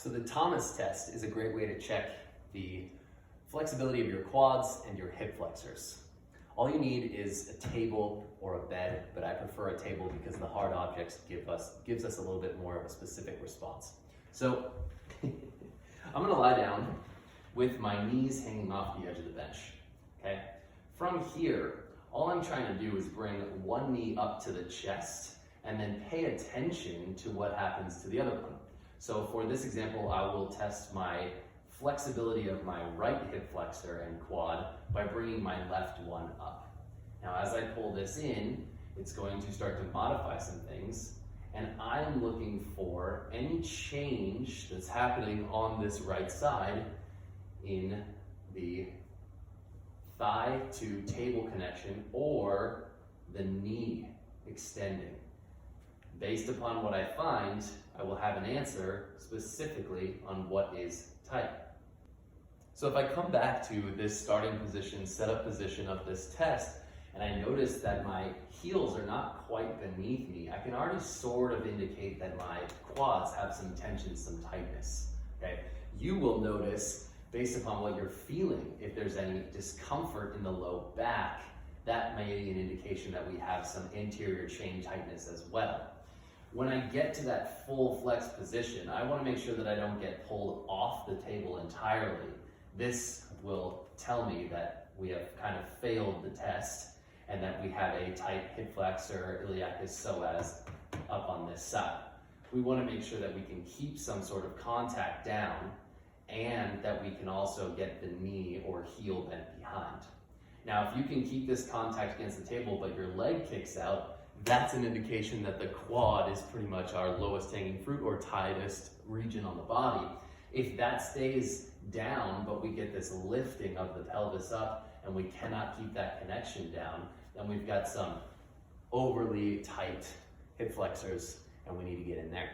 So the Thomas test is a great way to check the flexibility of your quads and your hip flexors. All you need is a table or a bed, but I prefer a table because the hard objects gives us a little bit more of a specific response. So I'm gonna lie down with my knees hanging off the edge of the bench, okay? From here, all I'm trying to do is bring one knee up to the chest and then pay attention to what happens to the other one. So for this example, I will test my flexibility of my right hip flexor and quad by bringing my left one up. Now, as I pull this in, it's going to start to modify some things, and I'm looking for any change that's happening on this right side in the thigh to table connection or the knee extending. Based upon what I find, I will have an answer specifically on what is tight. So if I come back to this starting position, setup position of this test, and I notice that my heels are not quite beneath me, I can already sort of indicate that my quads have some tension, some tightness, okay? You will notice, based upon what you're feeling, if there's any discomfort in the low back, that may be an indication that we have some anterior chain tightness as well. When I get to that full flex position, I want to make sure that I don't get pulled off the table entirely. This will tell me that we have kind of failed the test and that we have a tight hip flexor, iliacus psoas up on this side. We want to make sure that we can keep some sort of contact down and that we can also get the knee or heel bent behind. Now, if you can keep this contact against the table but your leg kicks out, that's an indication that the quad is pretty much our lowest hanging fruit or tightest region on the body. If that stays down, but we get this lifting of the pelvis up and we cannot keep that connection down, then we've got some overly tight hip flexors and we need to get in there.